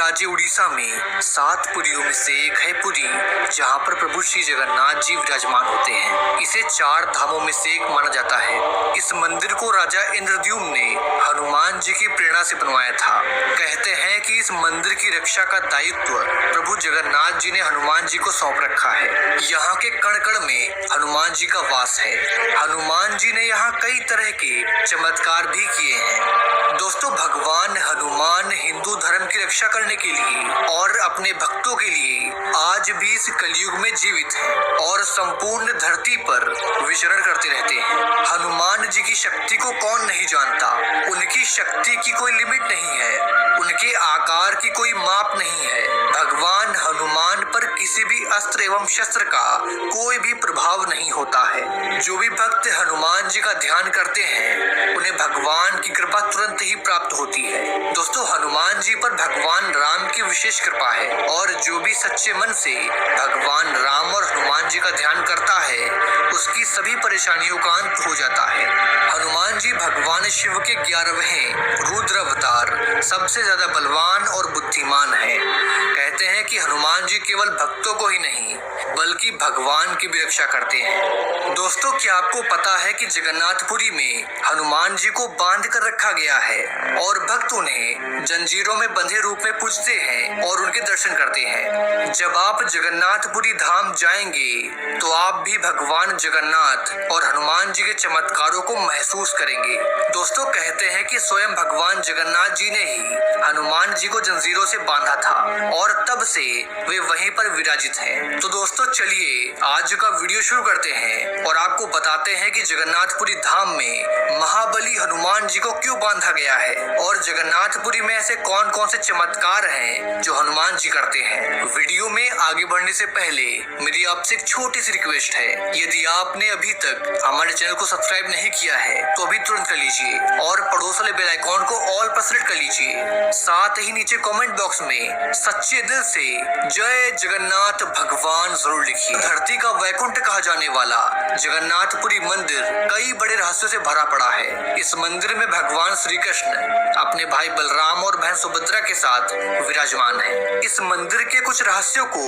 राज्य उड़ीसा में 7 पुरियों में से एक है पुरी, जहां पर प्रभु श्री जगन्नाथ जी विराजमान होते हैं। इसे 4 धामों में से एक माना जाता है। इस मंदिर को राजा इंद्रद्युम्न ने हनुमान जी की प्रेरणा से बनवाया था। कहते हैं कि इस मंदिर की रक्षा का दायित्व प्रभु जगन्नाथ जी ने हनुमान जी को सौंप रखा है। यहाँ के कण कण में हनुमान जी का वास है। हनुमान जी ने यहाँ कई तरह के चमत्कार भी किए हैं। दोस्तों, भगवान हनुमान हिंदू धर्म की रक्षा करने के लिए और अपने भक्तों के लिए आज भी इस कलयुग में जीवित हैं और संपूर्ण धरती पर विचरण करते रहते हैं। हनुमान जी की शक्ति को कौन नहीं जानता। उनकी शक्ति की कोई लिमिट नहीं है, उनके आकार की कोई माप नहीं है। भगवान हनुमान पर किसी भी अस्त्र एवं शस्त्र का कोई भी प्रभाव नहीं होता है। जो भी भक्त हनुमान जी का ध्यान करते हैं उन्हें भगवान की कृपा तुरंत ही प्राप्त होती है। दोस्तों, हनुमान जी पर भगवान राम की विशेष कृपा है और जो भी सच्चे मन से भगवान राम और हनुमान जी का ध्यान करता है उसकी सभी परेशानियों का अंत हो जाता है। हनुमान जी भगवान शिव के 11वें रुद्र अवतार, सबसे ज्यादा बलवान और बुद्धिमान है। कहते हैं कि हनुमान जी केवल भक्तों को ही नहीं बल्कि भगवान की भी रक्षा करते हैं। दोस्तों, क्या आपको पता है कि जगन्नाथपुरी में हनुमान जी को बांध कर रखा गया है और भक्त उन्हें जंजीरों में बंधे रूप में पूजते हैं और उनके दर्शन करते हैं। जब आप जगन्नाथपुरी धाम जाएंगे तो आप भी भगवान जगन्नाथ और हनुमान जी के चमत्कारों को महसूस करेंगे। दोस्तों, कहते हैं कि स्वयं भगवान जगन्नाथ जी ने ही हनुमान जी को जंजीरों से बांधा था और तब से वे वहीं पर विराजित हैं। तो दोस्तों, चलिए आज का वीडियो शुरू करते हैं और आपको बताते हैं कि जगन्नाथपुरी धाम में महाबली हनुमान जी को क्यों बांधा गया है और जगन्नाथपुरी में ऐसे कौन कौन से चमत्कार हैं जो हनुमान जी करते हैं। वीडियो में आगे बढ़ने से पहले मेरी आपसे एक छोटी सी रिक्वेस्ट है, यदि आपने अभी तक हमारे चैनल को सब्सक्राइब नहीं किया है तो अभी तुरंत कर लीजिए और पड़ोस वाले बेल आइकॉन को ऑल पर सेलेक्ट कर लीजिए। साथ ही नीचे कमेंट बॉक्स में सच्चे दिल से जय जगन्नाथ भगवान जरूर लिखिए। धरती का वैकुंठ कहा जाने वाला जगन्नाथपुरी मंदिर कई बड़े रहस्यों से भरा पड़ा है। इस मंदिर में भगवान श्री कृष्ण अपने भाई बलराम और बहन सुभद्रा के साथ विराजमान है। इस मंदिर के कुछ रहस्यों को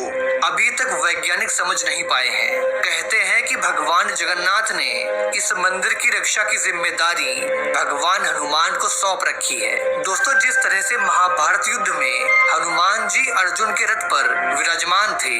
अभी तक वैज्ञानिक समझ नहीं पाए हैं। कहते हैं कि भगवान जगन्नाथ ने इस मंदिर की रक्षा की जिम्मेदारी भगवान हनुमान को सौंप रखी है। दोस्तों, जिस तरह से महाभारत युद्ध में हनुमान जी अर्जुन के रथ पर विराजमान थे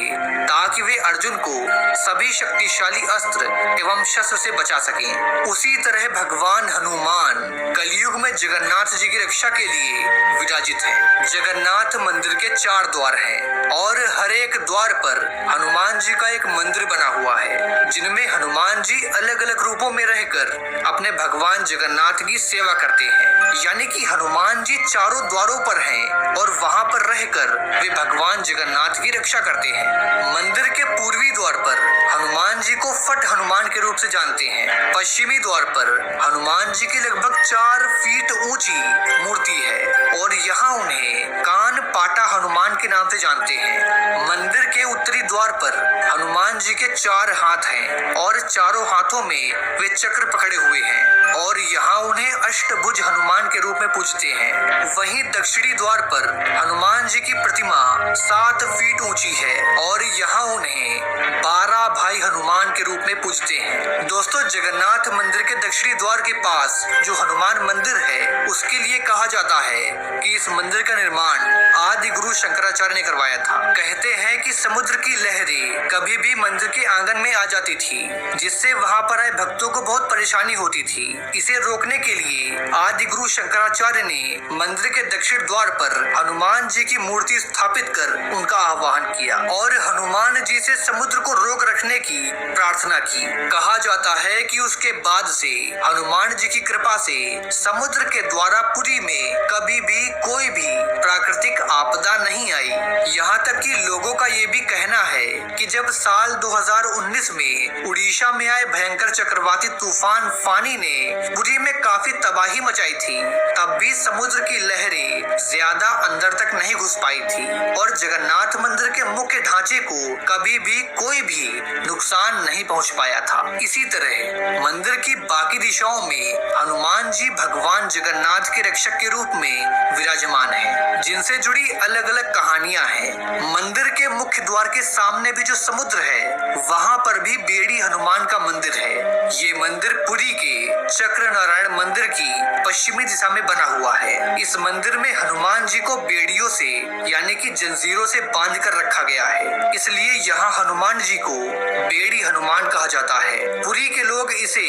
ताकि वे अर्जुन को सभी शक्तिशाली अस्त्र एवं शस्त्र से बचा सकें, उसी तरह भगवान हनुमान कलयुग में जगन्नाथ जी की रक्षा के लिए विराजित हैं। जगन्नाथ मंदिर के 4 द्वार हैं और हर एक द्वार पर हनुमान जी का एक मंदिर बना हुआ है, जिनमें हनुमान जी अलग अलग रूपों में रहकर अपने भगवान जगन्नाथ की सेवा करते हैं। यानी कि हनुमान जी चारों द्वारों पर हैं और वहां पर रहकर वे भगवान जगन्नाथ की रक्षा करते हैं। मंदिर के पूर्वी द्वार पर हनुमान जी को फट हनुमान के रूप से जानते हैं। पश्चिमी द्वार पर हनुमान जी की लगभग 4 फीट ऊंची मूर्ति है और यहाँ उन्हें कान पाटा हनुमान के नाम से जानते हैं। मंदिर के उत्तरी द्वार पर हनुमान जी के 4 हाथ हैं और चारों हाथों में वे चक्र पकड़े हुए हैं और यहाँ उन्हें अष्टभुज हनुमान के रूप में पूजते हैं। वहीं दक्षिणी द्वार पर हनुमान जी की प्रतिमा 7 फीट ऊंची है और यहाँ उन्हें 12 भाई हनुमान के रूप में पूजते हैं। दोस्तों, जगन्नाथ मंदिर के दक्षिणी द्वार के पास जो हनुमान मंदिर है उसके लिए कहा जाता है कि इस मंदिर का निर्माण आदि गुरु शंकराचार्य ने करवाया था। कहते हैं कि समुद्र की लहरें कभी भी मंदिर के आंगन में आ जाती थी, जिससे वहां पर आए भक्तों को बहुत परेशानी होती थी। इसे रोकने के लिए आदि गुरु शंकराचार्य ने मंदिर के दक्षिण द्वार पर हनुमान जी की मूर्ति स्थापित कर उनका आह्वान किया और हनुमान जी से समुद्र को रोक रखने की प्रार्थना की। कहा जाता है कि उसके बाद से हनुमान जी की कृपा से समुद्र के द्वारा पुरी में कभी भी कोई भी प्राकृतिक आपदा नहीं आई। यहाँ तक कि लोगों का ये भी कहना है कि जब साल 2019 में उड़ीसा में आए भयंकर चक्रवाती तूफान फानी ने पुरी में काफी तबाही मचाई थी, तब भी समुद्र की लहरें ज्यादा अंदर तक नहीं घुस पाई थी और जगन्नाथ मंदिर के मुख्य ढांचे को कभी भी कोई भी नुकसान नहीं पहुंच पाया था। इसी तरह मंदिर की बाकी दिशाओं में हनुमान जी भगवान जगन्नाथ के रक्षक के रूप में विराजमान हैं, जिनसे जुड़ी अलग अलग कहानियां हैं। मंदिर के मुख्य द्वार के सामने भी जो समुद्र है, वहां पर भी बेड़ी हनुमान का मंदिर है। ये मंदिर पुरी के चक्र नारायण मंदिर की पश्चिमी दिशा में बना हुआ है। इस मंदिर में हनुमान जी को बेड़ियों से यानी कि जंजीरों से बांध कर रखा गया है, इसलिए यहाँ हनुमान जी को बेड़ी हनुमान कहा जाता है। पुरी के लोग इसे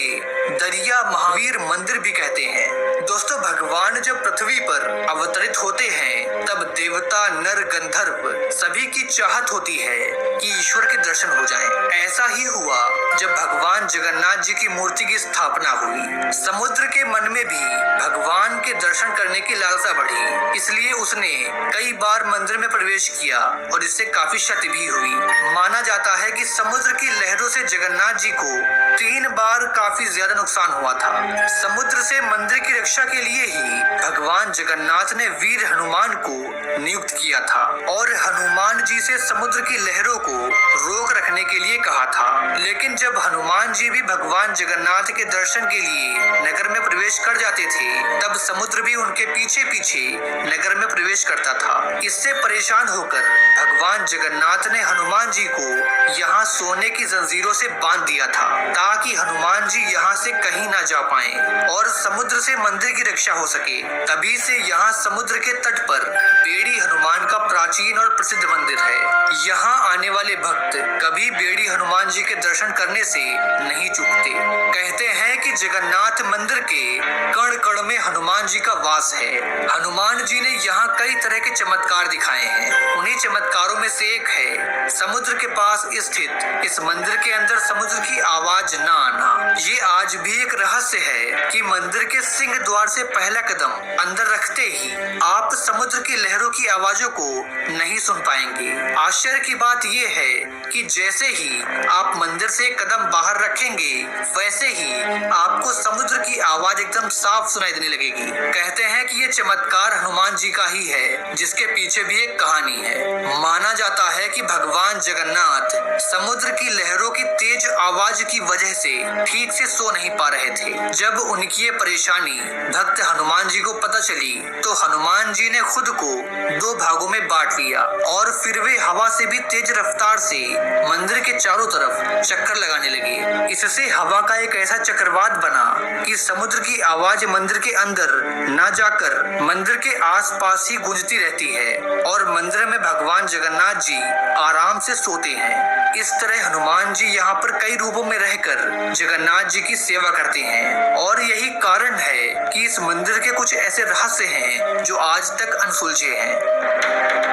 दरिया महावीर मंदिर भी कहते हैं। दोस्तों, भगवान जब पृथ्वी पर अवतरित होते हैं तब देवता नर गंधर्व सभी की चाहत होती है कि ईश्वर के दर्शन हो जाएं। ऐसा ही हुआ जब भगवान जगन्नाथ जी की मूर्ति की स्थापना हुई। समुद्र के मन में भी भगवान के दर्शन करने की लालसा बढ़ी, इसलिए उसने कई बार मंदिर में प्रवेश किया और इससे काफी क्षति भी हुई। माना जाता है कि समुद्र की लहरों से जगन्नाथ जी को 3 बार काफी ज्यादा नुकसान हुआ था। समुद्र से मंदिर की रक्षा के लिए ही भगवान जगन्नाथ ने वीर हनुमान को नियुक्त किया था और हनुमान जी से समुद्र की लहरों को रोक रखने के लिए कहा था। लेकिन जब हनुमान जी भी भगवान जगन्नाथ के दर्शन के लिए नगर में प्रवेश कर जाते थे, तब समुद्र भी उनके पीछे पीछे नगर में प्रवेश करता था। इससे परेशान होकर भगवान जगन्नाथ ने हनुमान जी को यहाँ सोने की जंजीरों से बांध दिया था, ताकि हनुमान जी यहाँ से कहीं ना जा पाएं और समुद्र से मंदिर की रक्षा हो सके। तभी से यहाँ समुद्र के तट पर बेड़ी हनुमान का प्राचीन और प्रसिद्ध मंदिर है। यहाँ आने वाले भक्त कभी बेड़ी हनुमान जी के दर्शन करने से नहीं चूकते। कहते हैं कि जगन्नाथ मंदिर के कण कण में हनुमान जी का वास है। हनुमान जी ने यहाँ कई तरह के चमत्कार दिखाए हैं। उन्हीं चमत्कारों में से एक है समुद्र के पास स्थित इस मंदिर के अंदर समुद्र की आवाज न आना। ये आज भी एक रहस्य है कि मंदिर के सिंह द्वार से पहला कदम अंदर रखते ही आप समुद्र की लहरों की आवाजों को नहीं सुन पाएंगे। आश्चर्य की बात यह है कि जैसे ही आप मंदिर से कदम बाहर रखेंगे, वैसे ही आपको समुद्र की आवाज एकदम साफ सुनाई देने लगेगी। कहते हैं कि ये चमत्कार हनुमान जी का ही है, जिसके पीछे भी एक कहानी है। माना जाता है कि भगवान जगन्नाथ समुद्र की लहरों की तेज आवाज की वजह से ठीक से सो नहीं पा रहे थे। जब उनकी ये परेशानी भक्त हनुमान जी को पता चली, तो हनुमान जी ने खुद को 2 भागों में बांट लिया और फिर वे हवा से भी तेज रफ्तार से मंदिर के चारों तरफ चक्कर लगाने लगे। इससे हवा का एक ऐसा चक्रवात बना कि समुद्र की आवाज मंदिर के अंदर न जाकर मंदिर के आसपास ही गूंजती रहती है और मंदिर में भगवान जगन्नाथ जी आराम से सोते हैं। इस तरह हनुमान जी यहाँ पर कई रूपों में रहकर जगन्नाथ जी की सेवा करते हैं और यही कारण है कि इस मंदिर के कुछ ऐसे रहस्य हैं जो आज तक अनसुलझे हैं।